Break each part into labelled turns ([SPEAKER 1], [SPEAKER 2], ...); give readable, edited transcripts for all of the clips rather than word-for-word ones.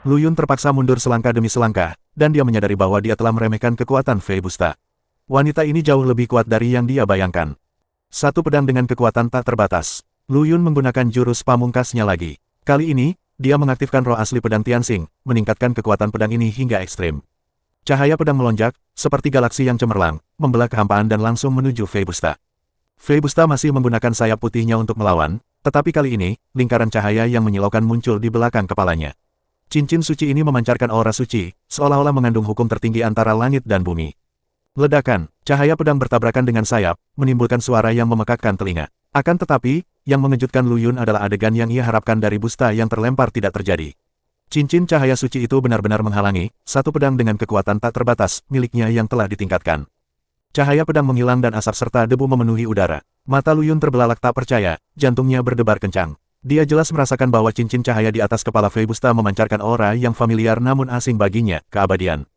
[SPEAKER 1] Lu Yun terpaksa mundur selangkah demi selangkah, dan dia menyadari bahwa dia telah meremehkan kekuatan Fei Busta. Wanita ini jauh lebih kuat dari yang dia bayangkan. Satu pedang dengan kekuatan tak terbatas. Lu Yun menggunakan jurus pamungkasnya lagi. Kali ini, dia mengaktifkan roh asli pedang Tianxing, meningkatkan kekuatan pedang ini hingga ekstrim. Cahaya pedang melonjak, seperti galaksi yang cemerlang, membelah kehampaan dan langsung menuju Fei Busta. Fei Busta masih menggunakan sayap putihnya untuk melawan, tetapi kali ini, lingkaran cahaya yang menyilaukan muncul di belakang kepalanya. Cincin suci ini memancarkan aura suci, seolah-olah mengandung hukum tertinggi antara langit dan bumi. Ledakan, cahaya pedang bertabrakan dengan sayap, menimbulkan suara yang memekakkan telinga. Akan tetapi, yang mengejutkan Lu Yun adalah adegan yang ia harapkan dari Busta yang terlempar tidak terjadi. Cincin cahaya suci itu benar-benar menghalangi, satu pedang dengan kekuatan tak terbatas, miliknya yang telah ditingkatkan. Cahaya pedang menghilang dan asap serta debu memenuhi udara. Mata Lu Yun terbelalak tak percaya, jantungnya berdebar kencang. Dia jelas merasakan bahwa cincin cahaya di atas kepala Fei Busta memancarkan aura yang familiar namun asing baginya, keabadian.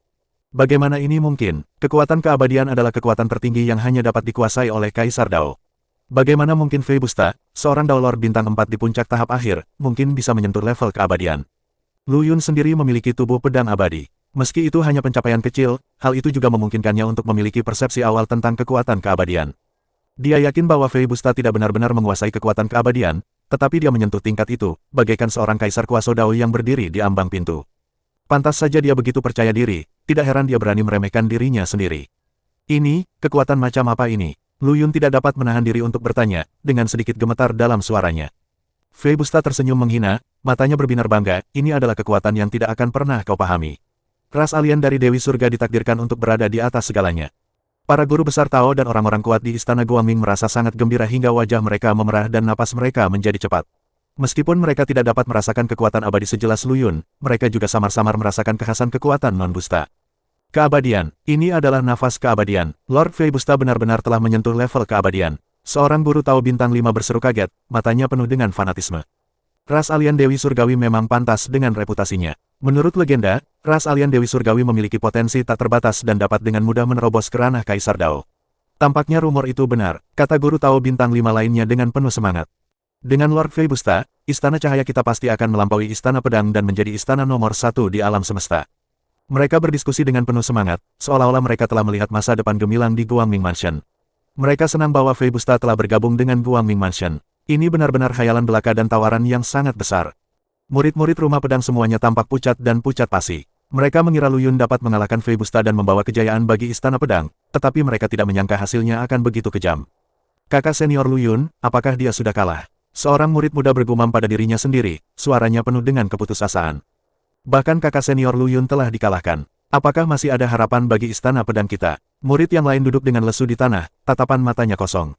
[SPEAKER 1] Bagaimana ini mungkin? Kekuatan keabadian adalah kekuatan tertinggi yang hanya dapat dikuasai oleh Kaisar Dao. Bagaimana mungkin Fei Busta, seorang Dao Lord bintang 4 di puncak tahap akhir, mungkin bisa menyentuh level keabadian? Lu Yun sendiri memiliki tubuh pedang abadi. Meski itu hanya pencapaian kecil, hal itu juga memungkinkannya untuk memiliki persepsi awal tentang kekuatan keabadian. Dia yakin bahwa Fei Busta tidak benar-benar menguasai kekuatan keabadian, tetapi dia menyentuh tingkat itu, bagaikan seorang kaisar kuasa Dao yang berdiri di ambang pintu. Pantas saja dia begitu percaya diri, tidak heran dia berani meremehkan dirinya sendiri. Ini, kekuatan macam apa ini? Lu Yun tidak dapat menahan diri untuk bertanya, dengan sedikit gemetar dalam suaranya. Fei Busta tersenyum menghina, matanya berbinar bangga, ini adalah kekuatan yang tidak akan pernah kau pahami. Ras alien dari Dewi Surga ditakdirkan untuk berada di atas segalanya. Para guru besar Tao dan orang-orang kuat di Istana Guangming merasa sangat gembira hingga wajah mereka memerah dan napas mereka menjadi cepat. Meskipun mereka tidak dapat merasakan kekuatan abadi sejelas Lu Yun, mereka juga samar-samar merasakan kekhasan kekuatan non-Busta. Keabadian, ini adalah nafas keabadian. Lord Fei Busta benar-benar telah menyentuh level keabadian. Seorang guru Tao bintang 5 berseru kaget, matanya penuh dengan fanatisme. Ras alien Dewi Surgawi memang pantas dengan reputasinya. Menurut legenda, ras alien Dewi Surgawi memiliki potensi tak terbatas dan dapat dengan mudah menerobos ke ranah Kaisar Dao. Tampaknya rumor itu benar, kata guru Tao bintang 5 lainnya dengan penuh semangat. Dengan Lord Fei Busta, Istana Cahaya kita pasti akan melampaui Istana Pedang dan menjadi istana nomor 1 di alam semesta. Mereka berdiskusi dengan penuh semangat, seolah-olah mereka telah melihat masa depan gemilang di Guangming Mansion. Mereka senang bahwa Fei Busta telah bergabung dengan Guangming Mansion. Ini benar-benar khayalan belaka dan tawaran yang sangat besar. Murid-murid rumah pedang semuanya tampak pucat dan pucat pasi. Mereka mengira Lu Yun dapat mengalahkan Fei Busta dan membawa kejayaan bagi Istana Pedang, tetapi mereka tidak menyangka hasilnya akan begitu kejam. Kakak senior Lu Yun, apakah dia sudah kalah? Seorang murid muda bergumam pada dirinya sendiri, suaranya penuh dengan keputusasaan. Bahkan kakak senior Lu Yun telah dikalahkan. Apakah masih ada harapan bagi Istana Pedang kita? Murid yang lain duduk dengan lesu di tanah, tatapan matanya kosong.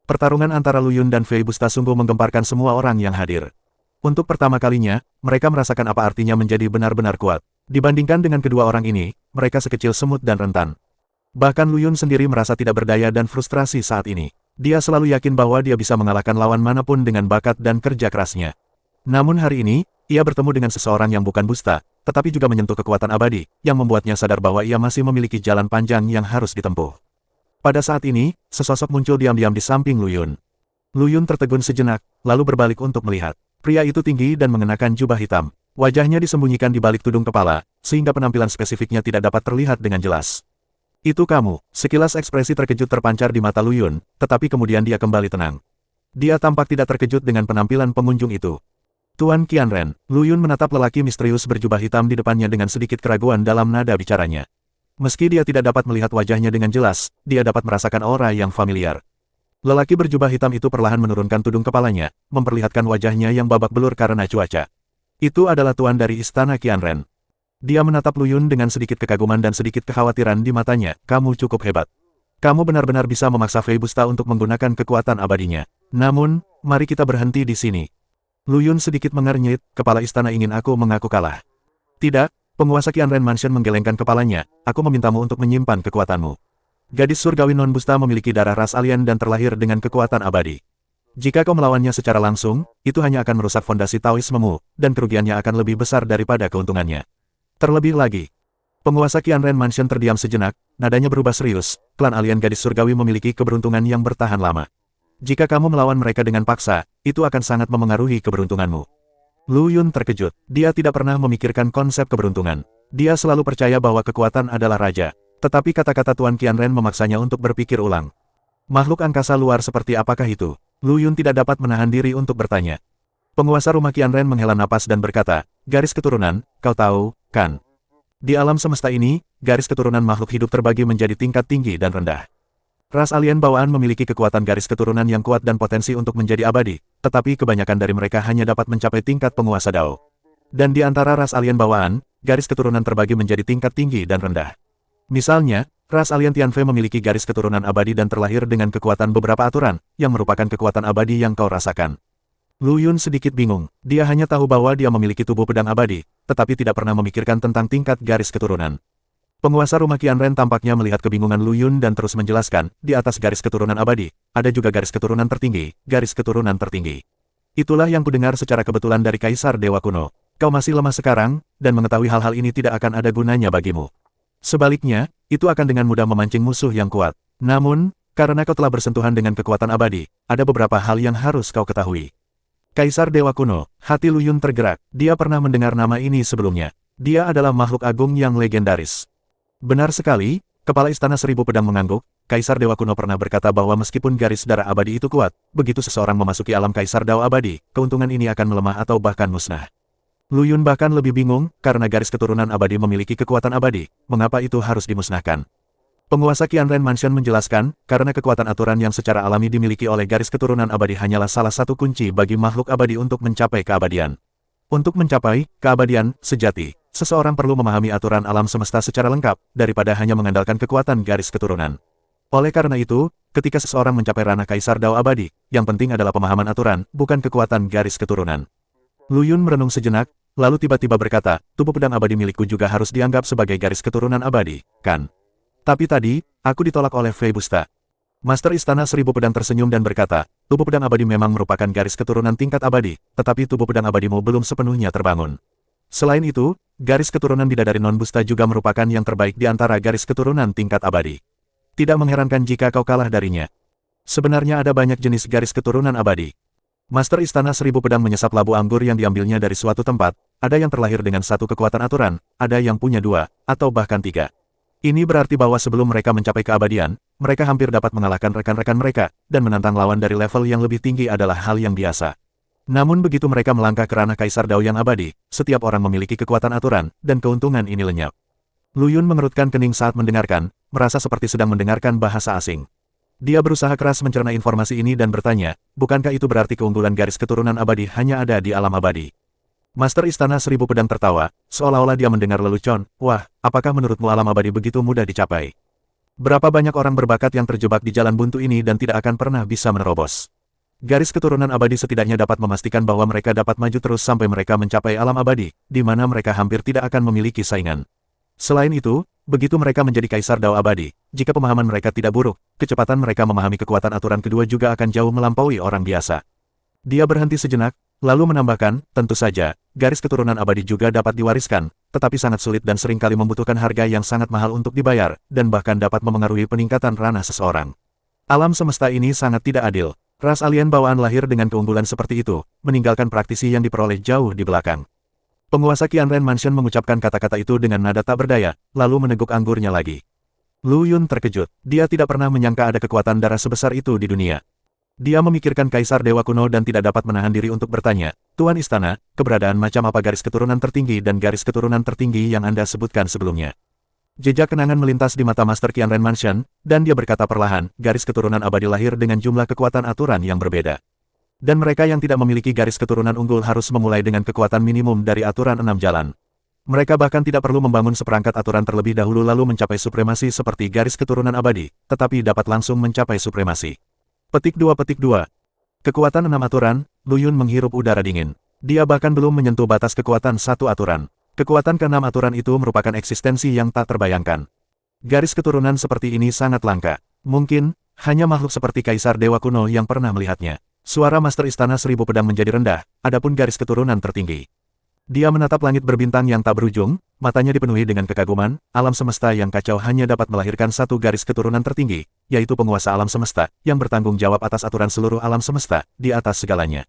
[SPEAKER 1] Pertarungan antara Lu Yun dan Fei Busta sungguh menggemparkan semua orang yang hadir. Untuk pertama kalinya, mereka merasakan apa artinya menjadi benar-benar kuat. Dibandingkan dengan kedua orang ini, mereka sekecil semut dan rentan. Bahkan Lu Yun sendiri merasa tidak berdaya dan frustrasi saat ini. Dia selalu yakin bahwa dia bisa mengalahkan lawan manapun dengan bakat dan kerja kerasnya. Namun hari ini, ia bertemu dengan seseorang yang bukan Busta, tetapi juga menyentuh kekuatan abadi, yang membuatnya sadar bahwa ia masih memiliki jalan panjang yang harus ditempuh. Pada saat ini, sesosok muncul diam-diam di samping Lu Yun. Lu Yun tertegun sejenak, lalu berbalik untuk melihat. Pria itu tinggi dan mengenakan jubah hitam. Wajahnya disembunyikan di balik tudung kepala, sehingga penampilan spesifiknya tidak dapat terlihat dengan jelas. Itu kamu, sekilas ekspresi terkejut terpancar di mata Lu Yun, tetapi kemudian dia kembali tenang. Dia tampak tidak terkejut dengan penampilan pengunjung itu. Tuan Qianren, Lu Yun menatap lelaki misterius berjubah hitam di depannya dengan sedikit keraguan dalam nada bicaranya. Meski dia tidak dapat melihat wajahnya dengan jelas, dia dapat merasakan aura yang familiar. Lelaki berjubah hitam itu perlahan menurunkan tudung kepalanya, memperlihatkan wajahnya yang babak belur karena cuaca. Itu adalah tuan dari Istana Qianren. Dia menatap Lu Yun dengan sedikit kekaguman dan sedikit kekhawatiran di matanya, kamu cukup hebat. Kamu benar-benar bisa memaksa Fei Busta untuk menggunakan kekuatan abadinya. Namun, mari kita berhenti di sini. Lu Yun sedikit mengernyit, kepala istana ingin aku mengaku kalah. Tidak, penguasa Qianren Mansion menggelengkan kepalanya, aku memintamu untuk menyimpan kekuatanmu. Gadis surgawi non-Busta memiliki darah ras alien dan terlahir dengan kekuatan abadi. Jika kau melawannya secara langsung, itu hanya akan merusak fondasi Taoismemu, dan kerugiannya akan lebih besar daripada keuntungannya. Terlebih lagi, penguasa Qianren Mansion terdiam sejenak, nadanya berubah serius, klan alien gadis surgawi memiliki keberuntungan yang bertahan lama. Jika kamu melawan mereka dengan paksa, itu akan sangat memengaruhi keberuntunganmu. Lu Yun terkejut. Dia tidak pernah memikirkan konsep keberuntungan. Dia selalu percaya bahwa kekuatan adalah raja. Tetapi kata-kata Tuan Qianren memaksanya untuk berpikir ulang. Makhluk angkasa luar seperti apakah itu? Lu Yun tidak dapat menahan diri untuk bertanya. Penguasa rumah Qianren menghela napas dan berkata, garis keturunan, kau tahu, kan? Di alam semesta ini, garis keturunan makhluk hidup terbagi menjadi tingkat tinggi dan rendah. Ras alien bawaan memiliki kekuatan garis keturunan yang kuat dan potensi untuk menjadi abadi, tetapi kebanyakan dari mereka hanya dapat mencapai tingkat penguasa Dao. Dan di antara ras alien bawaan, garis keturunan terbagi menjadi tingkat tinggi dan rendah. Misalnya, ras alien Tianfei memiliki garis keturunan abadi dan terlahir dengan kekuatan beberapa aturan, yang merupakan kekuatan abadi yang kau rasakan. Lu Yun sedikit bingung, dia hanya tahu bahwa dia memiliki tubuh pedang abadi, tetapi tidak pernah memikirkan tentang tingkat garis keturunan. Penguasa rumah Qianren tampaknya melihat kebingungan Lu Yun dan terus menjelaskan, di atas garis keturunan abadi, ada juga garis keturunan tertinggi, garis keturunan tertinggi. Itulah yang kudengar secara kebetulan dari Kaisar Dewa Kuno. Kau masih lemah sekarang, dan mengetahui hal-hal ini tidak akan ada gunanya bagimu. Sebaliknya, itu akan dengan mudah memancing musuh yang kuat. Namun, karena kau telah bersentuhan dengan kekuatan abadi, ada beberapa hal yang harus kau ketahui. Kaisar Dewa Kuno, hati Lu Yun tergerak, dia pernah mendengar nama ini sebelumnya. Dia adalah makhluk agung yang legendaris. Benar sekali, Kepala Istana Seribu Pedang mengangguk. Kaisar Dewa Kuno pernah berkata bahwa meskipun garis darah abadi itu kuat, begitu seseorang memasuki alam Kaisar Dao abadi, keuntungan ini akan melemah atau bahkan musnah. Lu Yun bahkan lebih bingung, karena garis keturunan abadi memiliki kekuatan abadi, mengapa itu harus dimusnahkan. Penguasa Qianren Mansion menjelaskan, karena kekuatan aturan yang secara alami dimiliki oleh garis keturunan abadi hanyalah salah satu kunci bagi makhluk abadi untuk mencapai keabadian. Untuk mencapai keabadian sejati, seseorang perlu memahami aturan alam semesta secara lengkap, daripada hanya mengandalkan kekuatan garis keturunan. Oleh karena itu, ketika seseorang mencapai ranah Kaisar Dao abadi, yang penting adalah pemahaman aturan, bukan kekuatan garis keturunan. Lu Yun merenung sejenak, lalu tiba-tiba berkata, tubuh pedang abadi milikku juga harus dianggap sebagai garis keturunan abadi, kan? Tapi tadi, aku ditolak oleh Fei Busta. Master Istana Seribu Pedang tersenyum dan berkata, tubuh pedang abadi memang merupakan garis keturunan tingkat abadi, tetapi tubuh pedang abadimu belum sepenuhnya terbangun. Selain itu, garis keturunan bidadari non-Busta juga merupakan yang terbaik di antara garis keturunan tingkat abadi. Tidak mengherankan jika kau kalah darinya. Sebenarnya ada banyak jenis garis keturunan abadi. Master Istana Seribu Pedang menyesap labu anggur yang diambilnya dari suatu tempat, ada yang terlahir dengan satu kekuatan aturan, ada yang punya dua, atau bahkan tiga. Ini berarti bahwa sebelum mereka mencapai keabadian, mereka hampir dapat mengalahkan rekan-rekan mereka, dan menantang lawan dari level yang lebih tinggi adalah hal yang biasa. Namun begitu mereka melangkah ke ranah Kaisar Dao yang abadi, setiap orang memiliki kekuatan aturan, dan keuntungan ini lenyap. Lu Yun mengerutkan kening saat mendengarkan, merasa seperti sedang mendengarkan bahasa asing. Dia berusaha keras mencerna informasi ini dan bertanya, bukankah itu berarti keunggulan garis keturunan abadi hanya ada di alam abadi? Master Istana Seribu Pedang tertawa, seolah-olah dia mendengar lelucon, wah, apakah menurutmu alam abadi begitu mudah dicapai? Berapa banyak orang berbakat yang terjebak di jalan buntu ini dan tidak akan pernah bisa menerobos? Garis keturunan abadi setidaknya dapat memastikan bahwa mereka dapat maju terus sampai mereka mencapai alam abadi, di mana mereka hampir tidak akan memiliki saingan. Selain itu, begitu mereka menjadi Kaisar Dao abadi, jika pemahaman mereka tidak buruk, kecepatan mereka memahami kekuatan aturan kedua juga akan jauh melampaui orang biasa. Dia berhenti sejenak, lalu menambahkan, tentu saja, garis keturunan abadi juga dapat diwariskan, tetapi sangat sulit dan seringkali membutuhkan harga yang sangat mahal untuk dibayar, dan bahkan dapat memengaruhi peningkatan ranah seseorang. Alam semesta ini sangat tidak adil. Ras alien bawaan lahir dengan keunggulan seperti itu, meninggalkan praktisi yang diperoleh jauh di belakang. Penguasa Qianren Mansion mengucapkan kata-kata itu dengan nada tak berdaya, lalu meneguk anggurnya lagi. Lu Yun terkejut, dia tidak pernah menyangka ada kekuatan darah sebesar itu di dunia. Dia memikirkan Kaisar Dewa Kuno dan tidak dapat menahan diri untuk bertanya, Tuan Istana, keberadaan macam apa garis keturunan tertinggi dan garis keturunan tertinggi yang Anda sebutkan sebelumnya? Jejak kenangan melintas di mata Master Qianren Mansion, dan dia berkata perlahan, garis keturunan abadi lahir dengan jumlah kekuatan aturan yang berbeda. Dan mereka yang tidak memiliki garis keturunan unggul harus memulai dengan kekuatan minimum dari aturan 6 jalan. Mereka bahkan tidak perlu membangun seperangkat aturan terlebih dahulu lalu mencapai supremasi seperti garis keturunan abadi, tetapi dapat langsung mencapai supremasi. Petik 2. Kekuatan 6 aturan, Lu Yun menghirup udara dingin. Dia bahkan belum menyentuh batas kekuatan 1 aturan. Kekuatan ke-6 aturan itu merupakan eksistensi yang tak terbayangkan. Garis keturunan seperti ini sangat langka. Mungkin, hanya makhluk seperti Kaisar Dewa Kuno yang pernah melihatnya. Suara Master Istana Seribu Pedang menjadi rendah, adapun garis keturunan tertinggi. Dia menatap langit berbintang yang tak berujung, matanya dipenuhi dengan kekaguman, alam semesta yang kacau hanya dapat melahirkan satu garis keturunan tertinggi, yaitu penguasa alam semesta, yang bertanggung jawab atas aturan seluruh alam semesta, di atas segalanya.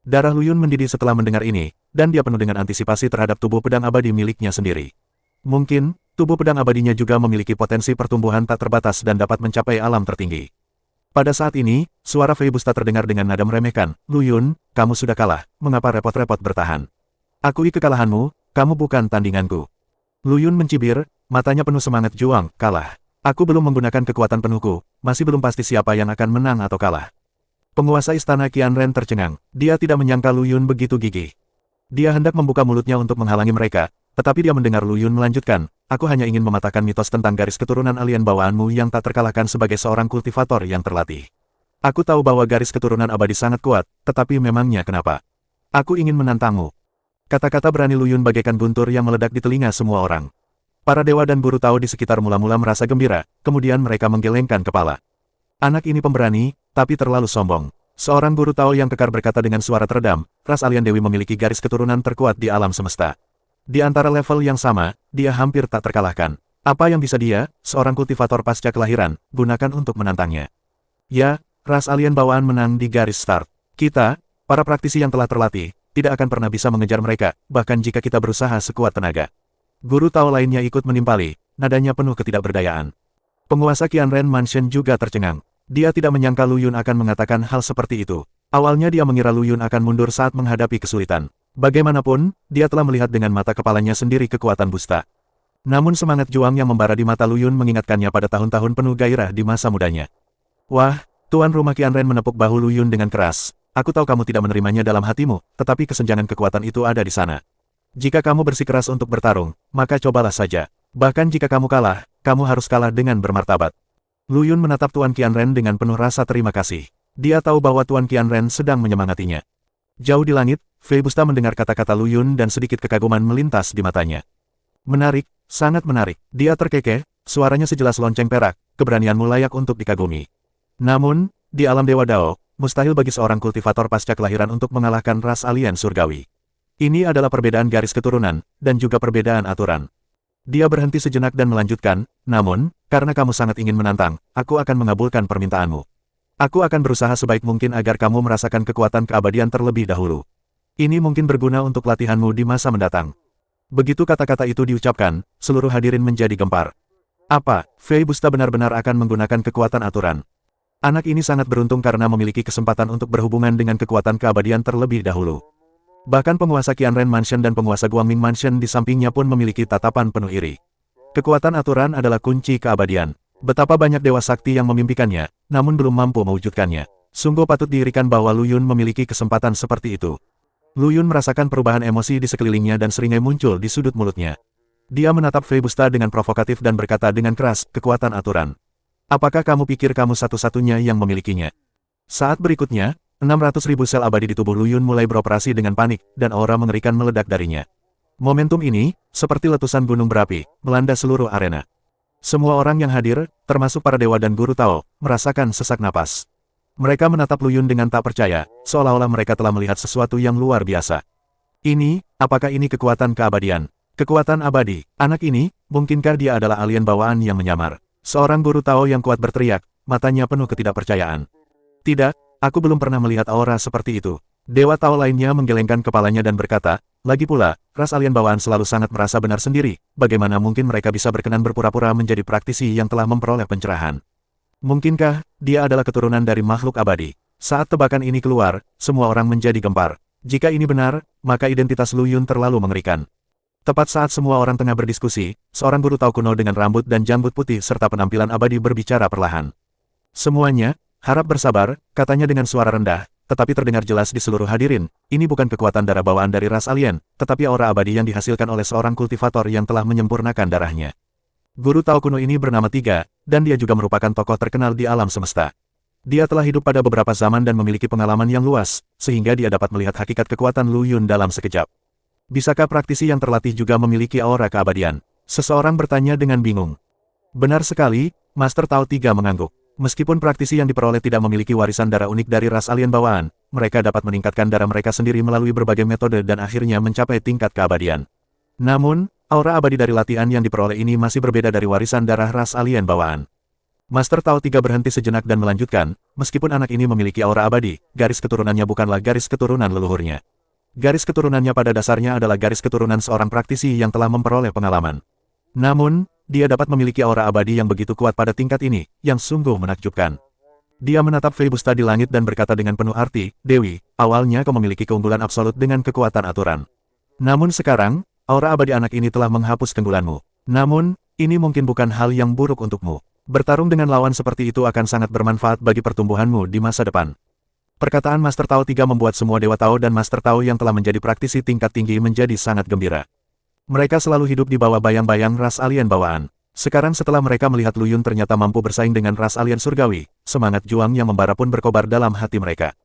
[SPEAKER 1] Darah Luyun mendidih setelah mendengar ini, dan dia penuh dengan antisipasi terhadap tubuh pedang abadi miliknya sendiri. Mungkin, tubuh pedang abadinya juga memiliki potensi pertumbuhan tak terbatas dan dapat mencapai alam tertinggi. Pada saat ini, suara Fei Busta terdengar dengan nada meremehkan. Luyun, kamu sudah kalah, mengapa repot-repot bertahan? Akui kekalahanmu, kamu bukan tandinganku. Luyun mencibir, matanya penuh semangat juang, kalah. Aku belum menggunakan kekuatan penuhku, masih belum pasti siapa yang akan menang atau kalah. Penguasa istana Qianren tercengang, dia tidak menyangka Luyun begitu gigih. Dia hendak membuka mulutnya untuk menghalangi mereka, tetapi dia mendengar Luyun melanjutkan, aku hanya ingin mematahkan mitos tentang garis keturunan alien bawaanmu yang tak terkalahkan sebagai seorang kultivator yang terlatih. Aku tahu bahwa garis keturunan abadi sangat kuat, tetapi memangnya kenapa? Aku ingin menantangmu. Kata-kata berani Luyun bagaikan guntur yang meledak di telinga semua orang. Para dewa dan guru Tao di sekitar mula-mula merasa gembira, kemudian mereka menggelengkan kepala. Anak ini pemberani, tapi terlalu sombong. Seorang guru Tao yang kekar berkata dengan suara teredam, ras alien dewi memiliki garis keturunan terkuat di alam semesta. Di antara level yang sama, dia hampir tak terkalahkan. Apa yang bisa dia, seorang kultivator pasca kelahiran, gunakan untuk menantangnya? Ya, ras alien bawaan menang di garis start. Kita, para praktisi yang telah terlatih, tidak akan pernah bisa mengejar mereka, bahkan jika kita berusaha sekuat tenaga. Guru Tao lainnya ikut menimpali, nadanya penuh ketidakberdayaan. Penguasa Qianren Mansion juga tercengang. Dia tidak menyangka Luyun akan mengatakan hal seperti itu. Awalnya dia mengira Luyun akan mundur saat menghadapi kesulitan. Bagaimanapun, dia telah melihat dengan mata kepalanya sendiri kekuatan Busta. Namun semangat juang yang membara di mata Luyun mengingatkannya pada tahun-tahun penuh gairah di masa mudanya. Wah, tuan rumah Qianren menepuk bahu Luyun dengan keras. Aku tahu kamu tidak menerimanya dalam hatimu, tetapi kesenjangan kekuatan itu ada di sana. Jika kamu bersikeras untuk bertarung, maka cobalah saja. Bahkan jika kamu kalah, kamu harus kalah dengan bermartabat. Luyun menatap Tuan Qianren dengan penuh rasa terima kasih. Dia tahu bahwa Tuan Qianren sedang menyemangatinya. Jauh di langit, Fei Busta mendengar kata-kata Luyun dan sedikit kekaguman melintas di matanya. Menarik, sangat menarik. Dia terkekeh, suaranya sejelas lonceng perak, keberanianmu layak untuk dikagumi. Namun, di alam Dewa Dao, mustahil bagi seorang kultivator pasca kelahiran untuk mengalahkan ras alien surgawi. Ini adalah perbedaan garis keturunan, dan juga perbedaan aturan. Dia berhenti sejenak dan melanjutkan, namun, karena kamu sangat ingin menantang, aku akan mengabulkan permintaanmu. Aku akan berusaha sebaik mungkin agar kamu merasakan kekuatan keabadian terlebih dahulu. Ini mungkin berguna untuk latihanmu di masa mendatang. Begitu kata-kata itu diucapkan, seluruh hadirin menjadi gempar. Apa, Fei Busta benar-benar akan menggunakan kekuatan aturan? Anak ini sangat beruntung karena memiliki kesempatan untuk berhubungan dengan kekuatan keabadian terlebih dahulu. Bahkan penguasa Qianren Mansion dan penguasa Guangming Mansion di sampingnya pun memiliki tatapan penuh iri. Kekuatan aturan adalah kunci keabadian. Betapa banyak dewa sakti yang memimpikannya, namun belum mampu mewujudkannya. Sungguh patut diirikan bahwa Luyun memiliki kesempatan seperti itu. Luyun merasakan perubahan emosi di sekelilingnya dan seringai muncul di sudut mulutnya. Dia menatap Fei Busta dengan provokatif dan berkata dengan keras, kekuatan aturan. Apakah kamu pikir kamu satu-satunya yang memilikinya? Saat berikutnya, 600.000 sel abadi di tubuh Luyun mulai beroperasi dengan panik, dan aura mengerikan meledak darinya. Momentum ini, seperti letusan gunung berapi, melanda seluruh arena. Semua orang yang hadir, termasuk para dewa dan guru Tao, merasakan sesak napas. Mereka menatap Luyun dengan tak percaya, seolah-olah mereka telah melihat sesuatu yang luar biasa. Apakah ini kekuatan keabadian? Kekuatan abadi, anak ini, mungkinkah dia adalah alien bawaan yang menyamar? Seorang guru Tao yang kuat berteriak, matanya penuh ketidakpercayaan. Tidak, aku belum pernah melihat aura seperti itu. Dewa Tao lainnya menggelengkan kepalanya dan berkata, lagi pula, ras alien bawaan selalu sangat merasa benar sendiri, bagaimana mungkin mereka bisa berkenan berpura-pura menjadi praktisi yang telah memperoleh pencerahan? Mungkinkah, dia adalah keturunan dari makhluk abadi? Saat tebakan ini keluar, semua orang menjadi gempar. Jika ini benar, maka identitas Luyun terlalu mengerikan. Tepat saat semua orang tengah berdiskusi, seorang guru Tao kuno dengan rambut dan janggut putih serta penampilan abadi berbicara perlahan. Semuanya, harap bersabar, katanya dengan suara rendah, tetapi terdengar jelas di seluruh hadirin, ini bukan kekuatan darah bawaan dari ras alien, tetapi aura abadi yang dihasilkan oleh seorang kultivator yang telah menyempurnakan darahnya. Guru Tao kuno ini bernama Tiga, dan dia juga merupakan tokoh terkenal di alam semesta. Dia telah hidup pada beberapa zaman dan memiliki pengalaman yang luas, sehingga dia dapat melihat hakikat kekuatan Luyun dalam sekejap. Bisakah praktisi yang terlatih juga memiliki aura keabadian? Seseorang bertanya dengan bingung. Benar sekali, Master Tao Tiga mengangguk. Meskipun praktisi yang diperoleh tidak memiliki warisan darah unik dari ras alien bawaan, mereka dapat meningkatkan darah mereka sendiri melalui berbagai metode dan akhirnya mencapai tingkat keabadian. Namun, aura abadi dari latihan yang diperoleh ini masih berbeda dari warisan darah ras alien bawaan. Master Tao Tiga berhenti sejenak dan melanjutkan, meskipun anak ini memiliki aura abadi, garis keturunannya bukanlah garis keturunan leluhurnya. Garis keturunannya pada dasarnya adalah garis keturunan seorang praktisi yang telah memperoleh pengalaman. Namun, dia dapat memiliki aura abadi yang begitu kuat pada tingkat ini, yang sungguh menakjubkan. Dia menatap Fei Busta di langit dan berkata dengan penuh arti, Dewi, awalnya kau memiliki keunggulan absolut dengan kekuatan aturan. Namun sekarang, aura abadi anak ini telah menghapus keunggulanmu. Namun, ini mungkin bukan hal yang buruk untukmu. Bertarung dengan lawan seperti itu akan sangat bermanfaat bagi pertumbuhanmu di masa depan. Perkataan Master Tao Tiga membuat semua Dewa Tao dan Master Tao yang telah menjadi praktisi tingkat tinggi menjadi sangat gembira. Mereka selalu hidup di bawah bayang-bayang ras alien bawaan. Sekarang setelah mereka melihat Lu Yun ternyata mampu bersaing dengan ras alien surgawi, semangat juang yang membara pun berkobar dalam hati mereka.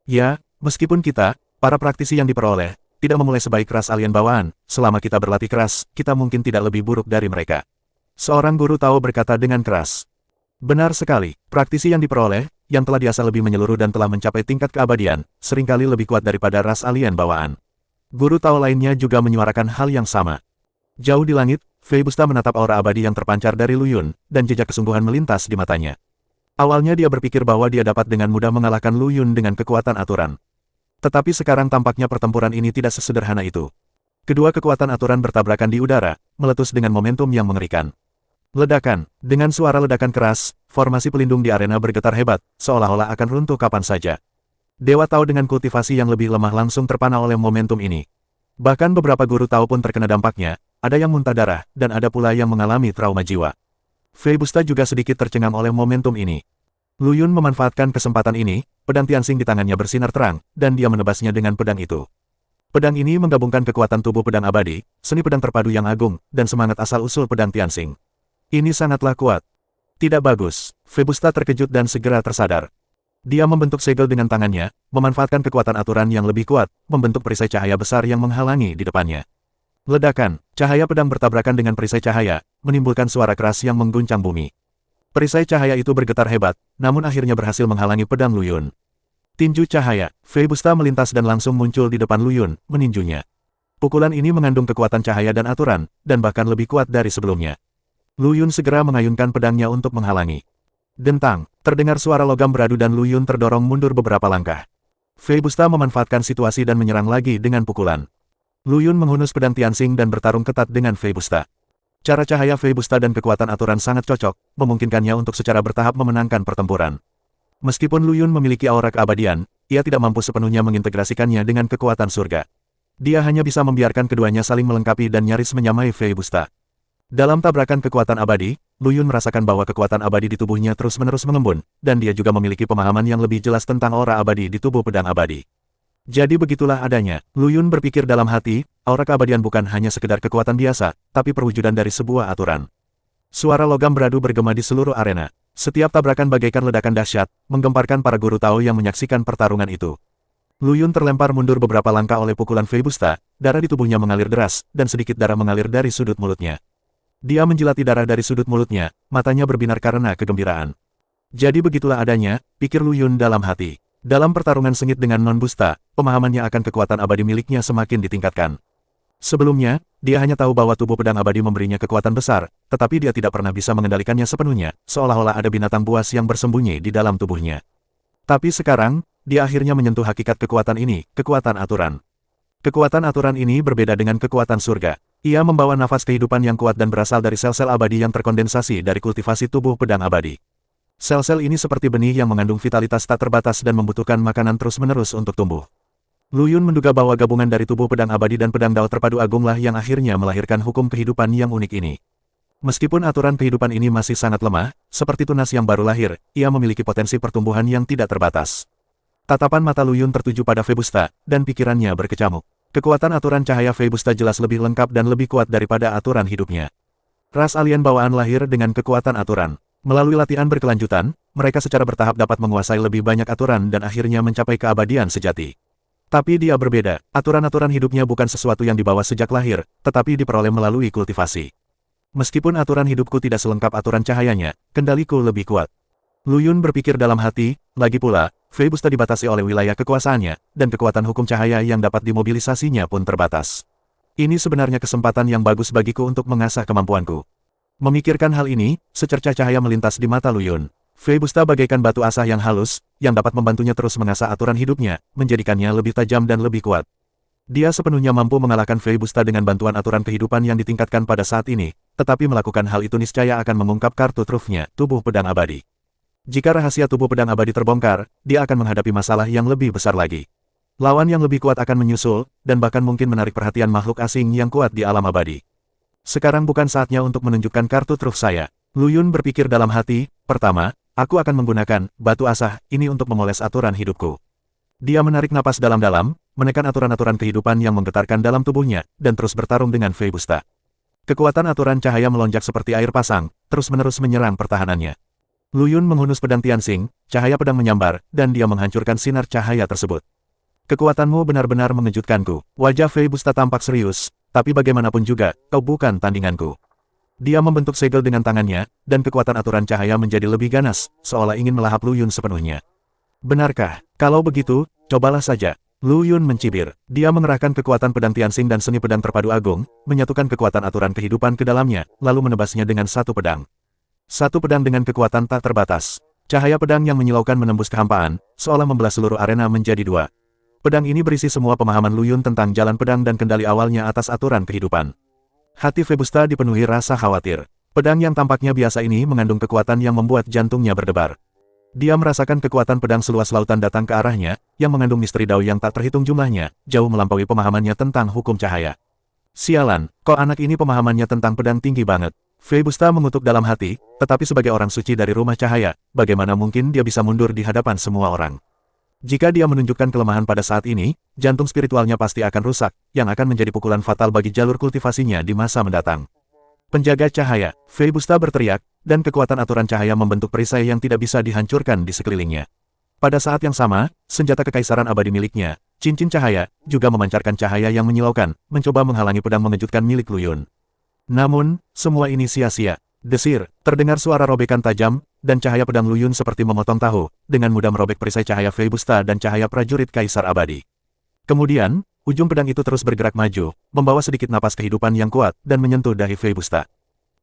[SPEAKER 1] Ya, meskipun kita, para praktisi yang diperoleh, tidak memulai sebaik ras alien bawaan, selama kita berlatih keras, kita mungkin tidak lebih buruk dari mereka. Seorang guru Tao berkata dengan keras. Benar sekali, praktisi yang diperoleh, yang telah diasah lebih menyeluruh dan telah mencapai tingkat keabadian, seringkali lebih kuat daripada ras alien bawaan. Guru Tao lainnya juga menyuarakan hal yang sama. Jauh di langit, Fei Busta menatap aura abadi yang terpancar dari Lu Yun, dan jejak kesungguhan melintas di matanya. Awalnya dia berpikir bahwa dia dapat dengan mudah mengalahkan Lu Yun dengan kekuatan aturan. Tetapi sekarang tampaknya pertempuran ini tidak sesederhana itu. Kedua kekuatan aturan bertabrakan di udara, meletus dengan momentum yang mengerikan. Ledakan, dengan suara ledakan keras, formasi pelindung di arena bergetar hebat, seolah-olah akan runtuh kapan saja. Dewa Tao dengan kultivasi yang lebih lemah langsung terpana oleh momentum ini. Bahkan beberapa guru Tao pun terkena dampaknya, ada yang muntah darah, dan ada pula yang mengalami trauma jiwa. Fei Busta juga sedikit tercengang oleh momentum ini. Lu Yun memanfaatkan kesempatan ini, pedang Tianxing di tangannya bersinar terang, dan dia menebasnya dengan pedang itu. Pedang ini menggabungkan kekuatan tubuh pedang abadi, seni pedang terpadu yang agung, dan semangat asal-usul pedang Tianxing. Ini sangatlah kuat. Tidak bagus. Fei Busta terkejut dan segera tersadar. Dia membentuk segel dengan tangannya, memanfaatkan kekuatan aturan yang lebih kuat, membentuk perisai cahaya besar yang menghalangi di depannya. Ledakan, cahaya pedang bertabrakan dengan perisai cahaya, menimbulkan suara keras yang mengguncang bumi. Perisai cahaya itu bergetar hebat, namun akhirnya berhasil menghalangi pedang Lu Yun. Tinju cahaya, Fei Busta melintas dan langsung muncul di depan Lu Yun, meninjunya. Pukulan ini mengandung kekuatan cahaya dan aturan, dan bahkan lebih kuat dari sebelumnya. Lu Yun segera mengayunkan pedangnya untuk menghalangi. Dentang, terdengar suara logam beradu dan Lu Yun terdorong mundur beberapa langkah. Fei Busta memanfaatkan situasi dan menyerang lagi dengan pukulan. Lu Yun menghunus pedang Tianxing dan bertarung ketat dengan Fei Busta. Cara cahaya Fei Busta dan kekuatan aturan sangat cocok, memungkinkannya untuk secara bertahap memenangkan pertempuran. Meskipun Lu Yun memiliki aura keabadian, ia tidak mampu sepenuhnya mengintegrasikannya dengan kekuatan surga. Dia hanya bisa membiarkan keduanya saling melengkapi dan nyaris menyamai Fei Busta. Dalam tabrakan kekuatan abadi, Lu Yun merasakan bahwa kekuatan abadi di tubuhnya terus-menerus mengembun, dan dia juga memiliki pemahaman yang lebih jelas tentang aura abadi di tubuh pedang abadi. Jadi begitulah adanya, Lu Yun berpikir dalam hati, aura keabadian bukan hanya sekedar kekuatan biasa, tapi perwujudan dari sebuah aturan. Suara logam beradu bergema di seluruh arena. Setiap tabrakan bagaikan ledakan dahsyat, menggemparkan para guru Tao yang menyaksikan pertarungan itu. Lu Yun terlempar mundur beberapa langkah oleh pukulan Fei Busta, darah di tubuhnya mengalir deras, dan sedikit darah mengalir dari sudut mulutnya. Dia menjilati darah dari sudut mulutnya, matanya berbinar karena kegembiraan. Jadi begitulah adanya, pikir Lu Yun dalam hati. Dalam pertarungan sengit dengan Non Busta, pemahamannya akan kekuatan abadi miliknya semakin ditingkatkan. Sebelumnya, dia hanya tahu bahwa tubuh pedang abadi memberinya kekuatan besar, tetapi dia tidak pernah bisa mengendalikannya sepenuhnya, seolah-olah ada binatang buas yang bersembunyi di dalam tubuhnya. Tapi sekarang, dia akhirnya menyentuh hakikat kekuatan ini, kekuatan aturan. Kekuatan aturan ini berbeda dengan kekuatan surga. Ia membawa nafas kehidupan yang kuat dan berasal dari sel-sel abadi yang terkondensasi dari kultivasi tubuh pedang abadi. Sel-sel ini seperti benih yang mengandung vitalitas tak terbatas dan membutuhkan makanan terus-menerus untuk tumbuh. Lu Yun menduga bahwa gabungan dari tubuh pedang abadi dan pedang Dao terpadu agunglah yang akhirnya melahirkan hukum kehidupan yang unik ini. Meskipun aturan kehidupan ini masih sangat lemah, seperti tunas yang baru lahir, ia memiliki potensi pertumbuhan yang tidak terbatas. Tatapan mata Lu Yun tertuju pada Fei Busta, dan pikirannya berkecamuk. Kekuatan aturan cahaya Fei Busta jelas lebih lengkap dan lebih kuat daripada aturan hidupnya. Ras alien bawaan lahir dengan kekuatan aturan. Melalui latihan berkelanjutan, mereka secara bertahap dapat menguasai lebih banyak aturan dan akhirnya mencapai keabadian sejati. Tapi dia berbeda, aturan-aturan hidupnya bukan sesuatu yang dibawa sejak lahir, tetapi diperoleh melalui kultivasi. Meskipun aturan hidupku tidak selengkap aturan cahayanya, kendaliku lebih kuat. Lu Yun berpikir dalam hati, lagi pula, Fei Busta dibatasi oleh wilayah kekuasaannya, dan kekuatan hukum cahaya yang dapat dimobilisasinya pun terbatas. Ini sebenarnya kesempatan yang bagus bagiku untuk mengasah kemampuanku. Memikirkan hal ini, secercah cahaya melintas di mata Lu Yun. Fei Busta bagaikan batu asah yang halus, yang dapat membantunya terus mengasah aturan hidupnya, menjadikannya lebih tajam dan lebih kuat. Dia sepenuhnya mampu mengalahkan Fei Busta dengan bantuan aturan kehidupan yang ditingkatkan pada saat ini, tetapi melakukan hal itu niscaya akan mengungkap kartu trufnya, tubuh pedang abadi. Jika rahasia tubuh pedang abadi terbongkar, dia akan menghadapi masalah yang lebih besar lagi. Lawan yang lebih kuat akan menyusul, dan bahkan mungkin menarik perhatian makhluk asing yang kuat di alam abadi. Sekarang bukan saatnya untuk menunjukkan kartu truf saya. Lu Yun berpikir dalam hati, pertama, aku akan menggunakan batu asah ini untuk memoles aturan hidupku. Dia menarik napas dalam-dalam, menekan aturan-aturan kehidupan yang menggetarkan dalam tubuhnya, dan terus bertarung dengan Fei Busta. Kekuatan aturan cahaya melonjak seperti air pasang, terus-menerus menyerang pertahanannya. Lu Yun menghunus pedang Tianxing, cahaya pedang menyambar, dan dia menghancurkan sinar cahaya tersebut. Kekuatanmu benar-benar mengejutkanku. Wajah Fei Busta tampak serius, tapi bagaimanapun juga, kau bukan tandinganku. Dia membentuk segel dengan tangannya, dan kekuatan aturan cahaya menjadi lebih ganas, seolah ingin melahap Lu Yun sepenuhnya. Benarkah? Kalau begitu, cobalah saja. Lu Yun mencibir. Dia mengerahkan kekuatan pedang Tianxing dan seni pedang terpadu agung, menyatukan kekuatan aturan kehidupan ke dalamnya, lalu menebasnya dengan satu pedang. Satu pedang dengan kekuatan tak terbatas. Cahaya pedang yang menyilaukan menembus kehampaan, seolah membelah seluruh arena menjadi dua. Pedang ini berisi semua pemahaman Lu Yun tentang jalan pedang dan kendali awalnya atas aturan kehidupan. Hati Fei Busta dipenuhi rasa khawatir. Pedang yang tampaknya biasa ini mengandung kekuatan yang membuat jantungnya berdebar. Dia merasakan kekuatan pedang seluas lautan datang ke arahnya, yang mengandung misteri dao yang tak terhitung jumlahnya, jauh melampaui pemahamannya tentang hukum cahaya. Sialan, kok anak ini pemahamannya tentang pedang tinggi banget. Fei Busta mengutuk dalam hati, tetapi sebagai orang suci dari rumah cahaya, bagaimana mungkin dia bisa mundur di hadapan semua orang? Jika dia menunjukkan kelemahan pada saat ini, jantung spiritualnya pasti akan rusak, yang akan menjadi pukulan fatal bagi jalur kultivasinya di masa mendatang. Penjaga cahaya, Fei Busta berteriak, dan kekuatan aturan cahaya membentuk perisai yang tidak bisa dihancurkan di sekelilingnya. Pada saat yang sama, senjata kekaisaran abadi miliknya, cincin cahaya, juga memancarkan cahaya yang menyilaukan, mencoba menghalangi pedang mengejutkan milik Lu Yun. Namun, semua ini sia-sia. Desir, terdengar suara robekan tajam, dan cahaya pedang Lu Yun seperti memotong tahu, dengan mudah merobek perisai cahaya Fei Busta dan cahaya prajurit kaisar abadi. Kemudian, ujung pedang itu terus bergerak maju, membawa sedikit napas kehidupan yang kuat, dan menyentuh dahi Fei Busta.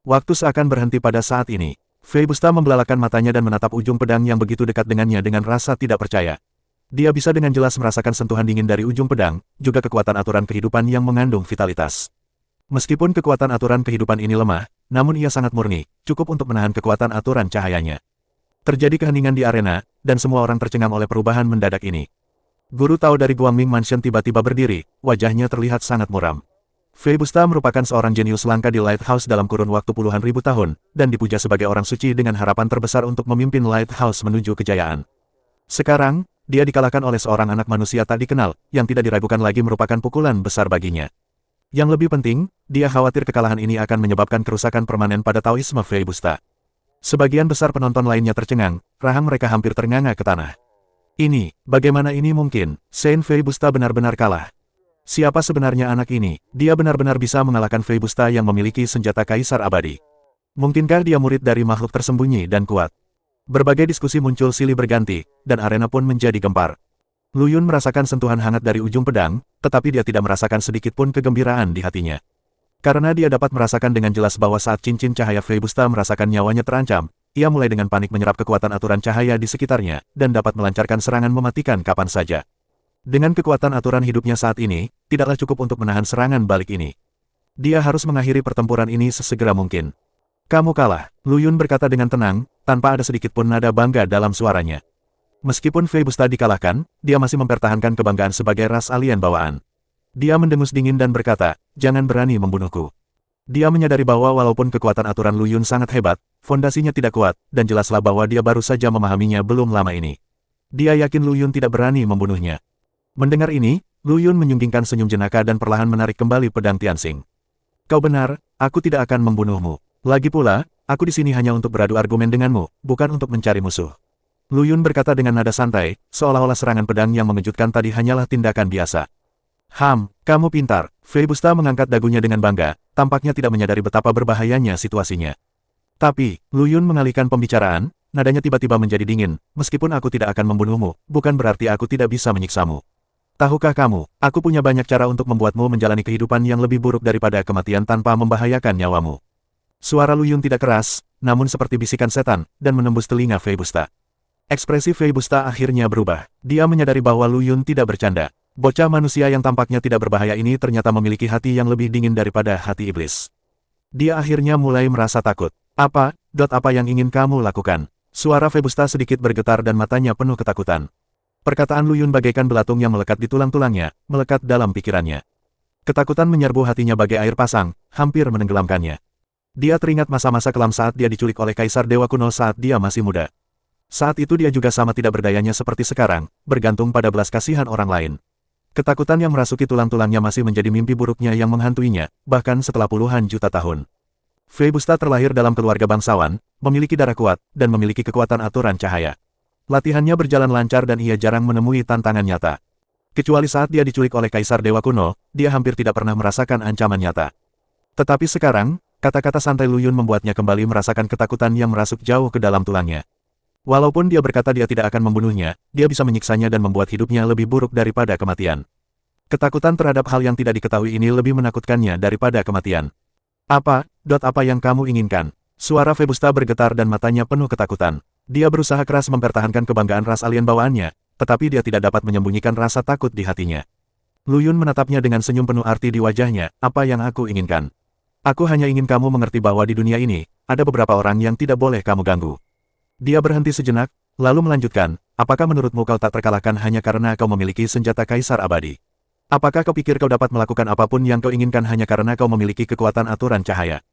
[SPEAKER 1] Waktu seakan berhenti pada saat ini. Fei Busta membelalakan matanya dan menatap ujung pedang yang begitu dekat dengannya dengan rasa tidak percaya. Dia bisa dengan jelas merasakan sentuhan dingin dari ujung pedang, juga kekuatan aturan kehidupan yang mengandung vitalitas. Meskipun kekuatan aturan kehidupan ini lemah, namun ia sangat murni, cukup untuk menahan kekuatan aturan cahayanya. Terjadi keheningan di arena, dan semua orang tercengang oleh perubahan mendadak ini. Guru Tao dari Guangming Mansion tiba-tiba berdiri, wajahnya terlihat sangat muram. Fei Busta merupakan seorang jenius langka di Lighthouse dalam kurun waktu puluhan ribu tahun, dan dipuja sebagai orang suci dengan harapan terbesar untuk memimpin Lighthouse menuju kejayaan. Sekarang, dia dikalahkan oleh seorang anak manusia tak dikenal, yang tidak diragukan lagi merupakan pukulan besar baginya. Yang lebih penting, dia khawatir kekalahan ini akan menyebabkan kerusakan permanen pada Taoisme Fei Busta. Sebagian besar penonton lainnya tercengang, rahang mereka hampir ternganga ke tanah. Ini, bagaimana ini mungkin? Saint Fei Busta benar-benar kalah. Siapa sebenarnya anak ini? Dia benar-benar bisa mengalahkan Fei Busta yang memiliki senjata kaisar abadi. Mungkinkah dia murid dari makhluk tersembunyi dan kuat? Berbagai diskusi muncul silih berganti, dan arena pun menjadi gempar. Lu Yun merasakan sentuhan hangat dari ujung pedang, tetapi dia tidak merasakan sedikit pun kegembiraan di hatinya. Karena dia dapat merasakan dengan jelas bahwa saat cincin cahaya Fei Busta merasakan nyawanya terancam, ia mulai dengan panik menyerap kekuatan aturan cahaya di sekitarnya, dan dapat melancarkan serangan mematikan kapan saja. Dengan kekuatan aturan hidupnya saat ini, tidaklah cukup untuk menahan serangan balik ini. Dia harus mengakhiri pertempuran ini sesegera mungkin. Kamu kalah, Lu Yun berkata dengan tenang, tanpa ada sedikit pun nada bangga dalam suaranya. Meskipun Fei Busta dikalahkan, dia masih mempertahankan kebanggaan sebagai ras alien bawaan. Dia mendengus dingin dan berkata, jangan berani membunuhku. Dia menyadari bahwa walaupun kekuatan aturan Lu Yun sangat hebat, fondasinya tidak kuat, dan jelaslah bahwa dia baru saja memahaminya belum lama ini. Dia yakin Lu Yun tidak berani membunuhnya. Mendengar ini, Lu Yun menyunggingkan senyum jenaka dan perlahan menarik kembali pedang Tianxing. Kau benar, aku tidak akan membunuhmu. Lagi pula, aku di sini hanya untuk beradu argumen denganmu, bukan untuk mencari musuh. Lu Yun berkata dengan nada santai, seolah-olah serangan pedang yang mengejutkan tadi hanyalah tindakan biasa. Kamu pintar. Fei Busta mengangkat dagunya dengan bangga, tampaknya tidak menyadari betapa berbahayanya situasinya. Tapi, Lu Yun mengalihkan pembicaraan, nadanya tiba-tiba menjadi dingin, meskipun aku tidak akan membunuhmu, bukan berarti aku tidak bisa menyiksamu. Tahukah kamu, aku punya banyak cara untuk membuatmu menjalani kehidupan yang lebih buruk daripada kematian tanpa membahayakan nyawamu. Suara Lu Yun tidak keras, namun seperti bisikan setan, dan menembus telinga Fei Busta. Ekspresi Fei Busta akhirnya berubah. Dia menyadari bahwa Lu Yun tidak bercanda. Bocah manusia yang tampaknya tidak berbahaya ini ternyata memiliki hati yang lebih dingin daripada hati iblis. Dia akhirnya mulai merasa takut. Apa yang ingin kamu lakukan? Suara Fei Busta sedikit bergetar dan matanya penuh ketakutan. Perkataan Lu Yun bagaikan belatung yang melekat di tulang-tulangnya, melekat dalam pikirannya. Ketakutan menyerbu hatinya bagai air pasang, hampir menenggelamkannya. Dia teringat masa-masa kelam saat dia diculik oleh Kaisar Dewa Kuno saat dia masih muda. Saat itu dia juga sama tidak berdayanya seperti sekarang, bergantung pada belas kasihan orang lain. Ketakutan yang merasuki tulang-tulangnya masih menjadi mimpi buruknya yang menghantuinya, bahkan setelah puluhan juta tahun. Fei Busta terlahir dalam keluarga bangsawan, memiliki darah kuat, dan memiliki kekuatan aturan cahaya. Latihannya berjalan lancar dan ia jarang menemui tantangan nyata. Kecuali saat dia diculik oleh Kaisar Dewa Kuno, dia hampir tidak pernah merasakan ancaman nyata. Tetapi sekarang, kata-kata santai Lu Yun membuatnya kembali merasakan ketakutan yang merasuk jauh ke dalam tulangnya. Walaupun dia berkata dia tidak akan membunuhnya, dia bisa menyiksanya dan membuat hidupnya lebih buruk daripada kematian. Ketakutan terhadap hal yang tidak diketahui ini lebih menakutkannya daripada kematian. Apa yang kamu inginkan? Suara Fei Busta bergetar dan matanya penuh ketakutan. Dia berusaha keras mempertahankan kebanggaan ras alien bawaannya, tetapi dia tidak dapat menyembunyikan rasa takut di hatinya. Lu Yun menatapnya dengan senyum penuh arti di wajahnya. Apa yang aku inginkan? Aku hanya ingin kamu mengerti bahwa di dunia ini, ada beberapa orang yang tidak boleh kamu ganggu. Dia berhenti sejenak, lalu melanjutkan, apakah menurutmu kau tak terkalahkan hanya karena kau memiliki senjata kaisar abadi? Apakah kau pikir kau dapat melakukan apapun yang kau inginkan hanya karena kau memiliki kekuatan aturan cahaya?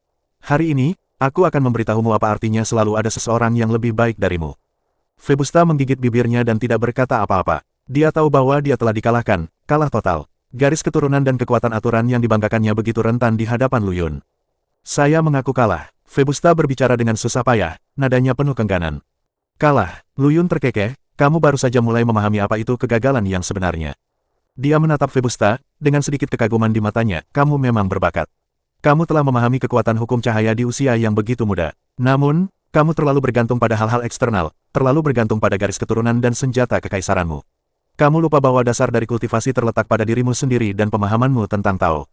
[SPEAKER 1] Hari ini, aku akan memberitahumu apa artinya selalu ada seseorang yang lebih baik darimu. Fei Busta menggigit bibirnya dan tidak berkata apa-apa. Dia tahu bahwa dia telah dikalahkan, kalah total. Garis keturunan dan kekuatan aturan yang dibanggakannya begitu rentan di hadapan Lu Yun. Saya mengaku kalah. Fei Busta berbicara dengan susah payah, nadanya penuh kengganan. Kalah. Lu Yun terkekeh, kamu baru saja mulai memahami apa itu kegagalan yang sebenarnya. Dia menatap Fei Busta, dengan sedikit kekaguman di matanya, kamu memang berbakat. Kamu telah memahami kekuatan hukum cahaya di usia yang begitu muda. Namun, kamu terlalu bergantung pada hal-hal eksternal, terlalu bergantung pada garis keturunan dan senjata kekaisaranmu. Kamu lupa bahwa dasar dari kultivasi terletak pada dirimu sendiri dan pemahamanmu tentang Tao.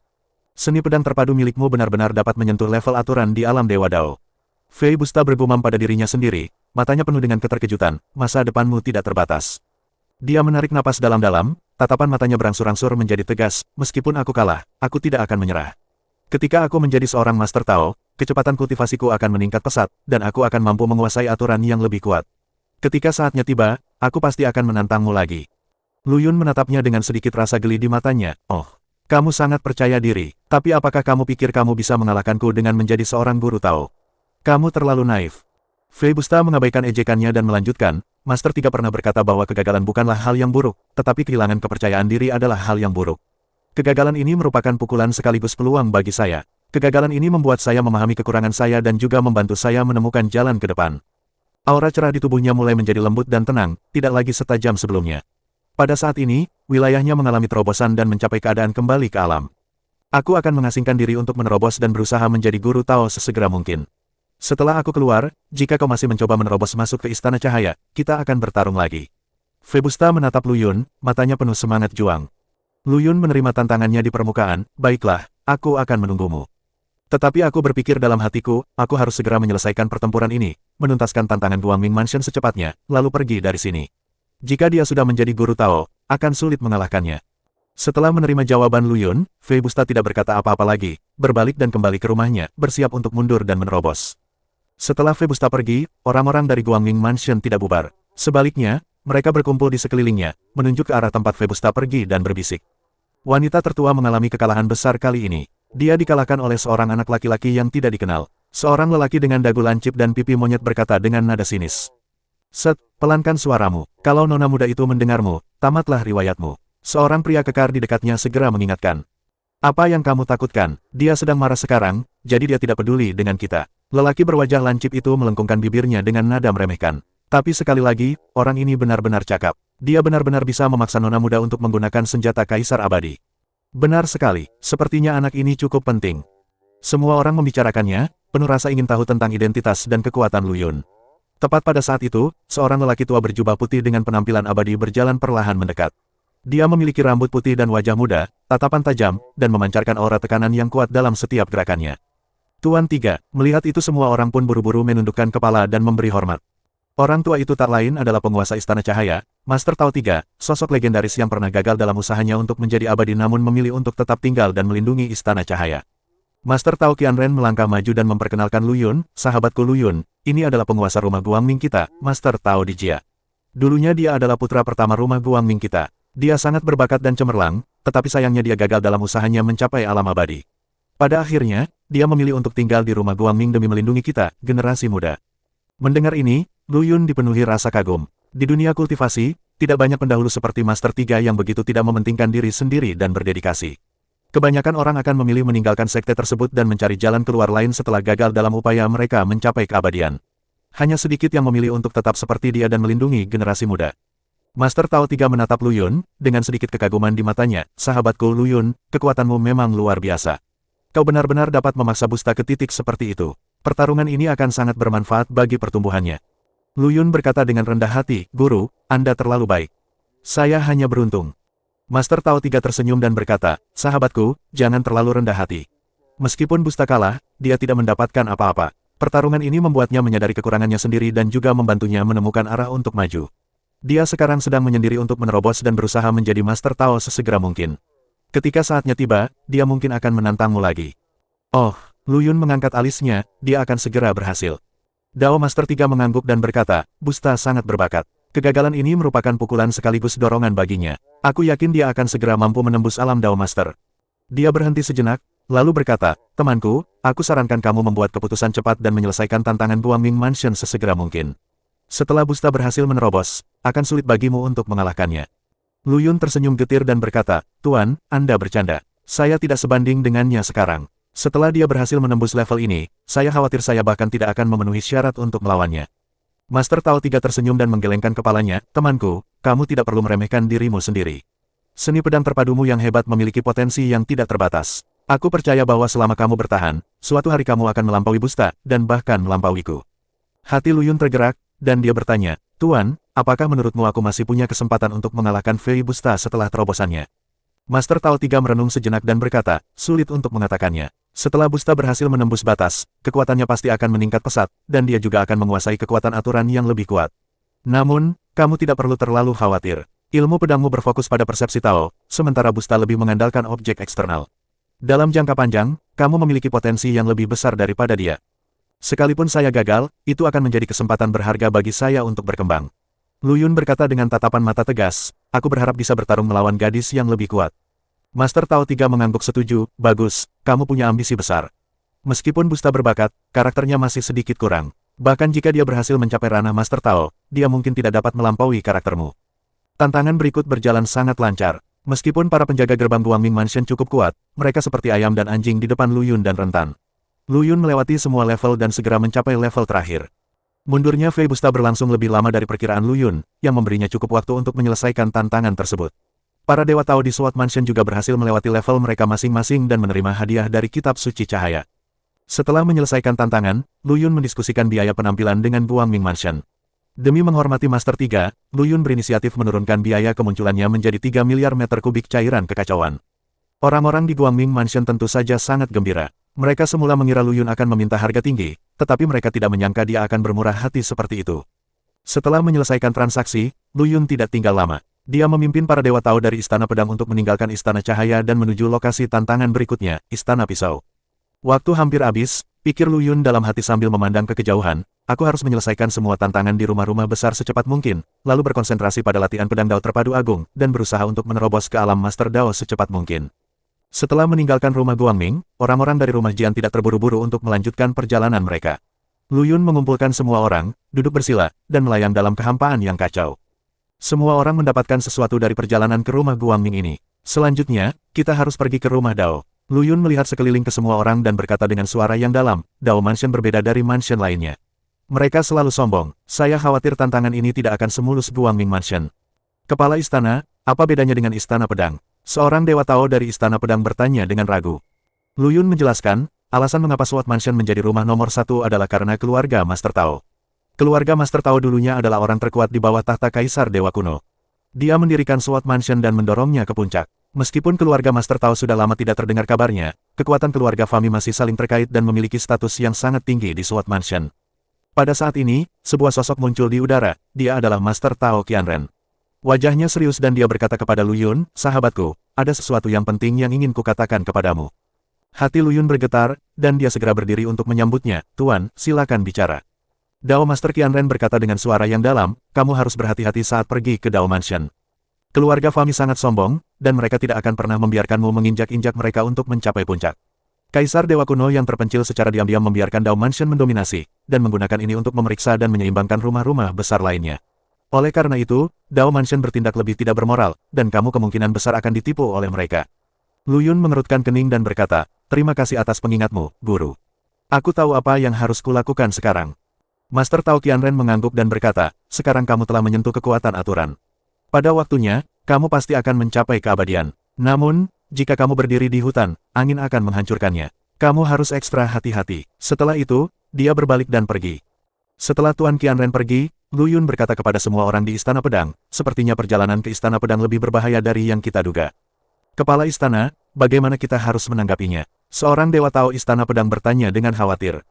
[SPEAKER 1] Seni pedang terpadu milikmu benar-benar dapat menyentuh level aturan di alam Dewa Dao. Fei Busta bergumam pada dirinya sendiri, matanya penuh dengan keterkejutan, masa depanmu tidak terbatas. Dia menarik napas dalam-dalam, tatapan matanya berangsur-angsur menjadi tegas, meskipun aku kalah, aku tidak akan menyerah. Ketika aku menjadi seorang Master Tao, kecepatan kultivasiku akan meningkat pesat, dan aku akan mampu menguasai aturan yang lebih kuat. Ketika saatnya tiba, aku pasti akan menantangmu lagi. Lu Yun menatapnya dengan sedikit rasa geli di matanya. Oh, kamu sangat percaya diri, tapi apakah kamu pikir kamu bisa mengalahkanku dengan menjadi seorang guru Tao? Kamu terlalu naif. Fei Busta mengabaikan ejekannya dan melanjutkan, Master Tiga pernah berkata bahwa kegagalan bukanlah hal yang buruk, tetapi kehilangan kepercayaan diri adalah hal yang buruk. Kegagalan ini merupakan pukulan sekaligus peluang bagi saya. Kegagalan ini membuat saya memahami kekurangan saya dan juga membantu saya menemukan jalan ke depan. Aura cerah di tubuhnya mulai menjadi lembut dan tenang, tidak lagi setajam sebelumnya. Pada saat ini, wilayahnya mengalami terobosan dan mencapai keadaan kembali ke alam. Aku akan mengasingkan diri untuk menerobos dan berusaha menjadi guru Tao sesegera mungkin. Setelah aku keluar, jika kau masih mencoba menerobos masuk ke Istana Cahaya, kita akan bertarung lagi. Fei Busta menatap Lu Yun, matanya penuh semangat juang. Lu Yun menerima tantangannya di permukaan, baiklah, aku akan menunggumu. Tetapi aku berpikir dalam hatiku, aku harus segera menyelesaikan pertempuran ini, menuntaskan tantangan Guangming Mansion secepatnya, lalu pergi dari sini. Jika dia sudah menjadi guru Tao, akan sulit mengalahkannya. Setelah menerima jawaban Lu Yun, Fei Busta tidak berkata apa-apa lagi, berbalik dan kembali ke rumahnya, bersiap untuk mundur dan menerobos. Setelah Fei Busta pergi, orang-orang dari Guangming Mansion tidak bubar. Sebaliknya, mereka berkumpul di sekelilingnya, menunjuk ke arah tempat Fei Busta pergi dan berbisik. Wanita tertua mengalami kekalahan besar kali ini. Dia dikalahkan oleh seorang anak laki-laki yang tidak dikenal. Seorang lelaki dengan dagu lancip dan pipi monyet berkata dengan nada sinis. Set, pelankan suaramu. Kalau nona muda itu mendengarmu, tamatlah riwayatmu. Seorang pria kekar di dekatnya segera mengingatkan. Apa yang kamu takutkan? Dia sedang marah sekarang, jadi dia tidak peduli dengan kita. Lelaki berwajah lancip itu melengkungkan bibirnya dengan nada meremehkan. Tapi sekali lagi, orang ini benar-benar cakap. Dia benar-benar bisa memaksa nona muda untuk menggunakan senjata kaisar abadi. Benar sekali, sepertinya anak ini cukup penting. Semua orang membicarakannya, penuh rasa ingin tahu tentang identitas dan kekuatan Lu Yun. Tepat pada saat itu, seorang lelaki tua berjubah putih dengan penampilan abadi berjalan perlahan mendekat. Dia memiliki rambut putih dan wajah muda, tatapan tajam, dan memancarkan aura tekanan yang kuat dalam setiap gerakannya. Tuan Tiga, melihat itu semua orang pun buru-buru menundukkan kepala dan memberi hormat. Orang tua itu tak lain adalah penguasa Istana Cahaya, Master Tao Tiga, sosok legendaris yang pernah gagal dalam usahanya untuk menjadi abadi namun memilih untuk tetap tinggal dan melindungi Istana Cahaya. Master Tao Qianren melangkah maju dan memperkenalkan Lu Yun, sahabatku Lu Yun, ini adalah penguasa rumah Guangming kita, Master Tao Dijia. Dulunya dia adalah putra pertama rumah Guangming kita. Dia sangat berbakat dan cemerlang, tetapi sayangnya dia gagal dalam usahanya mencapai alam abadi. Pada akhirnya, dia memilih untuk tinggal di rumah Guangming demi melindungi kita, generasi muda. Mendengar ini, Lu Yun dipenuhi rasa kagum. Di dunia kultivasi, tidak banyak pendahulu seperti Master Tiga yang begitu tidak mementingkan diri sendiri dan berdedikasi. Kebanyakan orang akan memilih meninggalkan sekte tersebut dan mencari jalan keluar lain setelah gagal dalam upaya mereka mencapai keabadian. Hanya sedikit yang memilih untuk tetap seperti dia dan melindungi generasi muda. Master Tao Tiga menatap Lu Yun, dengan sedikit kekaguman di matanya, sahabatku Lu Yun, kekuatanmu memang luar biasa. Kau benar-benar dapat memaksa Busta ke titik seperti itu. Pertarungan ini akan sangat bermanfaat bagi pertumbuhannya. Lu Yun berkata dengan rendah hati, Guru, Anda terlalu baik. Saya hanya beruntung. Master Tao Tiga tersenyum dan berkata, sahabatku, jangan terlalu rendah hati. Meskipun Busta kalah, dia tidak mendapatkan apa-apa. Pertarungan ini membuatnya menyadari kekurangannya sendiri dan juga membantunya menemukan arah untuk maju. Dia sekarang sedang menyendiri untuk menerobos dan berusaha menjadi Master Tao sesegera mungkin. Ketika saatnya tiba, dia mungkin akan menantangmu lagi. Oh, Lu Yun mengangkat alisnya, dia akan segera berhasil. Dao Master Tiga mengangguk dan berkata, Busta sangat berbakat. Kegagalan ini merupakan pukulan sekaligus dorongan baginya. Aku yakin dia akan segera mampu menembus alam Dao Master. Dia berhenti sejenak, lalu berkata, temanku, aku sarankan kamu membuat keputusan cepat dan menyelesaikan tantangan Guangming Mansion sesegera mungkin. Setelah Busta berhasil menerobos, akan sulit bagimu untuk mengalahkannya. Lu Yun tersenyum getir dan berkata, Tuan, Anda bercanda. Saya tidak sebanding dengannya sekarang. Setelah dia berhasil menembus level ini, saya khawatir saya bahkan tidak akan memenuhi syarat untuk melawannya. Master Tao Tiga tersenyum dan menggelengkan kepalanya, temanku, kamu tidak perlu meremehkan dirimu sendiri. Seni pedang terpadumu yang hebat memiliki potensi yang tidak terbatas. Aku percaya bahwa selama kamu bertahan, suatu hari kamu akan melampaui Busta, dan bahkan melampauiku. Hati Lu Yun tergerak, dan dia bertanya, Tuan, apakah menurutmu aku masih punya kesempatan untuk mengalahkan Fei Busta setelah terobosannya? Master Tao Tiga merenung sejenak dan berkata, sulit untuk mengatakannya. Setelah Busta berhasil menembus batas, kekuatannya pasti akan meningkat pesat, dan dia juga akan menguasai kekuatan aturan yang lebih kuat. Namun, kamu tidak perlu terlalu khawatir. Ilmu pedangmu berfokus pada persepsi Tao, sementara Busta lebih mengandalkan objek eksternal. Dalam jangka panjang, kamu memiliki potensi yang lebih besar daripada dia. Sekalipun saya gagal, itu akan menjadi kesempatan berharga bagi saya untuk berkembang. Lu Yun berkata dengan tatapan mata tegas, aku berharap bisa bertarung melawan gadis yang lebih kuat. Master Tao Tiga mengangguk setuju, bagus, kamu punya ambisi besar. Meskipun Busta berbakat, karakternya masih sedikit kurang. Bahkan jika dia berhasil mencapai ranah Master Tao, dia mungkin tidak dapat melampaui karaktermu. Tantangan berikut berjalan sangat lancar. Meskipun para penjaga gerbang Guangming Mansion cukup kuat, mereka seperti ayam dan anjing di depan Lu Yun dan rentan. Lu Yun melewati semua level dan segera mencapai level terakhir. Mundurnya Fei Busta berlangsung lebih lama dari perkiraan Lu Yun, yang memberinya cukup waktu untuk menyelesaikan tantangan tersebut. Para Dewa Tao di SWOT Mansion juga berhasil melewati level mereka masing-masing dan menerima hadiah dari Kitab Suci Cahaya. Setelah menyelesaikan tantangan, Lu Yun mendiskusikan biaya penampilan dengan Guangming Mansion. Demi menghormati Master Tiga, Lu Yun berinisiatif menurunkan biaya kemunculannya menjadi 3 miliar meter kubik cairan kekacauan. Orang-orang di Guangming Mansion tentu saja sangat gembira. Mereka semula mengira Lu Yun akan meminta harga tinggi, tetapi mereka tidak menyangka dia akan bermurah hati seperti itu. Setelah menyelesaikan transaksi, Lu Yun tidak tinggal lama. Dia memimpin para Dewa Tao dari Istana Pedang untuk meninggalkan Istana Cahaya dan menuju lokasi tantangan berikutnya, Istana Pisau. Waktu hampir habis, pikir Lu Yun dalam hati sambil memandang ke kejauhan, aku harus menyelesaikan semua tantangan di rumah-rumah besar secepat mungkin, lalu berkonsentrasi pada latihan pedang Dao terpadu agung, dan berusaha untuk menerobos ke alam Master Dao secepat mungkin. Setelah meninggalkan rumah Guangming, orang-orang dari rumah Jian tidak terburu-buru untuk melanjutkan perjalanan mereka. Lu Yun mengumpulkan semua orang, duduk bersila, dan melayang dalam kehampaan yang kacau. Semua orang mendapatkan sesuatu dari perjalanan ke rumah Guangming ini. Selanjutnya, kita harus pergi ke rumah Dao. Lu Yun melihat sekeliling ke semua orang dan berkata dengan suara yang dalam, Dao Mansion berbeda dari mansion lainnya. Mereka selalu sombong, saya khawatir tantangan ini tidak akan semulus Guangming Mansion. Kepala istana, apa bedanya dengan istana pedang? Seorang Dewa Tao dari Istana Pedang bertanya dengan ragu. Lu Yun menjelaskan, alasan mengapa SWOT Mansion menjadi rumah nomor 1 adalah karena keluarga Master Tao. Keluarga Master Tao dulunya adalah orang terkuat di bawah tahta Kaisar Dewa Kuno. Dia mendirikan SWOT Mansion dan mendorongnya ke puncak. Meskipun keluarga Master Tao sudah lama tidak terdengar kabarnya, kekuatan keluarga Fami masih saling terkait dan memiliki status yang sangat tinggi di Sword Mansion. Pada saat ini, sebuah sosok muncul di udara, dia adalah Master Tao Qianren. Wajahnya serius dan dia berkata kepada Lu Yun, sahabatku, ada sesuatu yang penting yang ingin kukatakan kepadamu. Hati Lu Yun bergetar, dan dia segera berdiri untuk menyambutnya, Tuan, silakan bicara. Dao Master Qianren berkata dengan suara yang dalam, kamu harus berhati-hati saat pergi ke Dao Mansion. Keluarga Fami sangat sombong, dan mereka tidak akan pernah membiarkanmu menginjak-injak mereka untuk mencapai puncak. Kaisar Dewa Kuno yang terpencil secara diam-diam membiarkan Dao Mansion mendominasi, dan menggunakan ini untuk memeriksa dan menyeimbangkan rumah-rumah besar lainnya. Oleh karena itu, Dao Mansion bertindak lebih tidak bermoral, dan kamu kemungkinan besar akan ditipu oleh mereka. Lu Yun mengerutkan kening dan berkata, terima kasih atas pengingatmu, Guru. Aku tahu apa yang harus kulakukan sekarang. Master Tao Qianren mengangguk dan berkata, sekarang kamu telah menyentuh kekuatan aturan. Pada waktunya, kamu pasti akan mencapai keabadian. Namun, jika kamu berdiri di hutan, angin akan menghancurkannya. Kamu harus ekstra hati-hati. Setelah itu, dia berbalik dan pergi. Setelah Tuan Qianren pergi, Lu Yun berkata kepada semua orang di Istana Pedang, sepertinya perjalanan ke Istana Pedang lebih berbahaya dari yang kita duga. Kepala istana, bagaimana kita harus menanggapinya? Seorang Dewa Tao Istana Pedang bertanya dengan khawatir.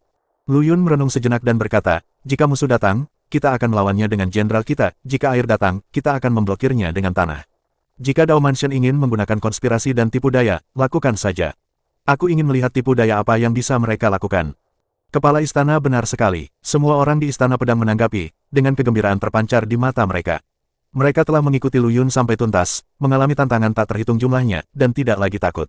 [SPEAKER 1] Lu Yun merenung sejenak dan berkata, jika musuh datang, kita akan melawannya dengan jenderal kita, jika air datang, kita akan memblokirnya dengan tanah. Jika Dao Mansion ingin menggunakan konspirasi dan tipu daya, lakukan saja. Aku ingin melihat tipu daya apa yang bisa mereka lakukan. Kepala istana benar sekali, semua orang di Istana Pedang menanggapi, dengan kegembiraan terpancar di mata mereka. Mereka telah mengikuti Lu Yun sampai tuntas, mengalami tantangan tak terhitung jumlahnya, dan tidak lagi takut.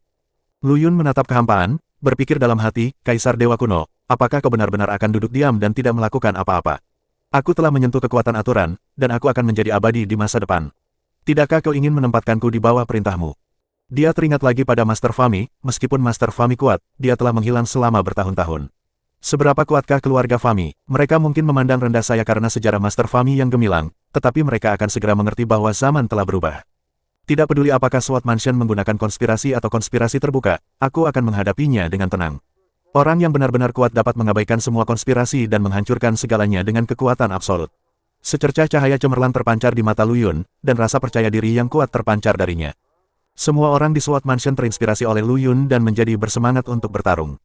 [SPEAKER 1] Lu Yun menatap kehampaan, berpikir dalam hati, Kaisar Dewa Kuno, apakah kau benar-benar akan duduk diam dan tidak melakukan apa-apa? Aku telah menyentuh kekuatan aturan, dan aku akan menjadi abadi di masa depan. Tidakkah kau ingin menempatkanku di bawah perintahmu? Dia teringat lagi pada Master Fami, meskipun Master Fami kuat, dia telah menghilang selama bertahun-tahun. Seberapa kuatkah keluarga Fami? Mereka mungkin memandang rendah saya karena sejarah Master Fami yang gemilang, tetapi mereka akan segera mengerti bahwa zaman telah berubah. Tidak peduli apakah Sword Mansion menggunakan konspirasi atau konspirasi terbuka, aku akan menghadapinya dengan tenang. Orang yang benar-benar kuat dapat mengabaikan semua konspirasi dan menghancurkan segalanya dengan kekuatan absolut. Secercah cahaya cemerlang terpancar di mata Lu Yun, dan rasa percaya diri yang kuat terpancar darinya. Semua orang di Sword Mansion terinspirasi oleh Lu Yun dan menjadi bersemangat untuk bertarung.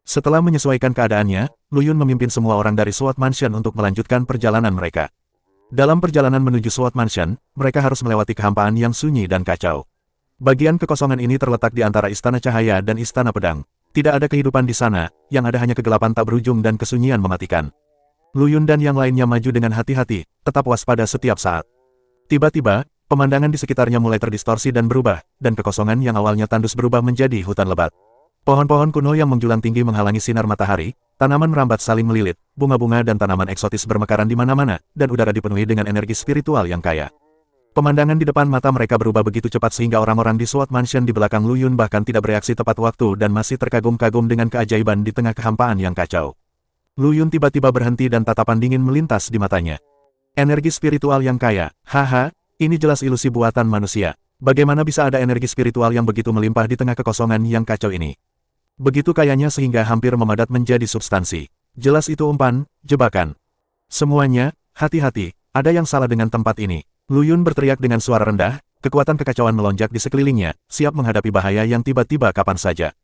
[SPEAKER 1] Setelah menyesuaikan keadaannya, Lu Yun memimpin semua orang dari Sword Mansion untuk melanjutkan perjalanan mereka. Dalam perjalanan menuju Sword Mansion, mereka harus melewati kehampaan yang sunyi dan kacau. Bagian kekosongan ini terletak di antara Istana Cahaya dan Istana Pedang. Tidak ada kehidupan di sana, yang ada hanya kegelapan tak berujung dan kesunyian mematikan. Lu Yun dan yang lainnya maju dengan hati-hati, tetap waspada setiap saat. Tiba-tiba, pemandangan di sekitarnya mulai terdistorsi dan berubah, dan kekosongan yang awalnya tandus berubah menjadi hutan lebat. Pohon-pohon kuno yang menjulang tinggi menghalangi sinar matahari, tanaman merambat saling melilit, bunga-bunga dan tanaman eksotis bermekaran di mana-mana, dan udara dipenuhi dengan energi spiritual yang kaya. Pemandangan di depan mata mereka berubah begitu cepat sehingga orang-orang di Sword Mansion di belakang Lu Yun bahkan tidak bereaksi tepat waktu dan masih terkagum-kagum dengan keajaiban di tengah kehampaan yang kacau. Lu Yun tiba-tiba berhenti dan tatapan dingin melintas di matanya. Energi spiritual yang kaya, haha, ini jelas ilusi buatan manusia. Bagaimana bisa ada energi spiritual yang begitu melimpah di tengah kekosongan yang kacau ini? Begitu kayanya sehingga hampir memadat menjadi substansi. Jelas itu umpan, jebakan. Semuanya, hati-hati, ada yang salah dengan tempat ini. Lu Yun berteriak dengan suara rendah, kekuatan kekacauan melonjak di sekelilingnya, siap menghadapi bahaya yang tiba-tiba kapan saja.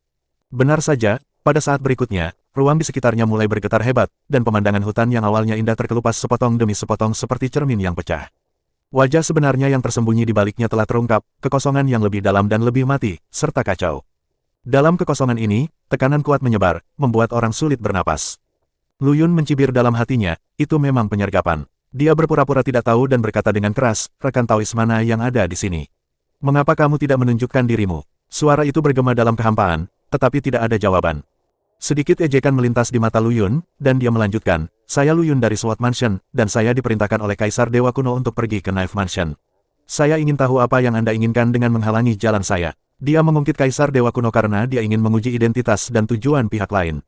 [SPEAKER 1] Benar saja, pada saat berikutnya, ruang di sekitarnya mulai bergetar hebat, dan pemandangan hutan yang awalnya indah terkelupas sepotong demi sepotong seperti cermin yang pecah. Wajah sebenarnya yang tersembunyi di baliknya telah terungkap, kekosongan yang lebih dalam dan lebih mati, serta kacau. Dalam kekosongan ini, tekanan kuat menyebar, membuat orang sulit bernapas. Lu Yun mencibir dalam hatinya, itu memang penyergapan. Dia berpura-pura tidak tahu dan berkata dengan keras, rekan Taois mana yang ada di sini? Mengapa kamu tidak menunjukkan dirimu? Suara itu bergema dalam kehampaan, tetapi tidak ada jawaban. Sedikit ejekan melintas di mata Lu Yun, dan dia melanjutkan, saya Lu Yun dari Sword Mansion, dan saya diperintahkan oleh Kaisar Dewa Kuno untuk pergi ke Knife Mansion. Saya ingin tahu apa yang Anda inginkan dengan menghalangi jalan saya. Dia mengungkit Kaisar Dewa Kuno karena dia ingin menguji identitas dan tujuan pihak lain.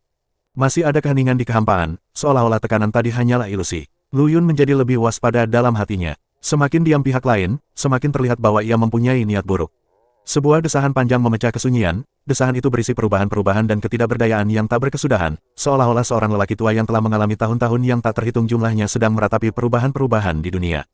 [SPEAKER 1] Masih ada keheningan di kehampaan, seolah-olah tekanan tadi hanyalah ilusi. Lu Yun menjadi lebih waspada dalam hatinya. Semakin diam pihak lain, semakin terlihat bahwa ia mempunyai niat buruk. Sebuah desahan panjang memecah kesunyian, desahan itu berisi perubahan-perubahan dan ketidakberdayaan yang tak berkesudahan, seolah-olah seorang lelaki tua yang telah mengalami tahun-tahun yang tak terhitung jumlahnya sedang meratapi perubahan-perubahan di dunia.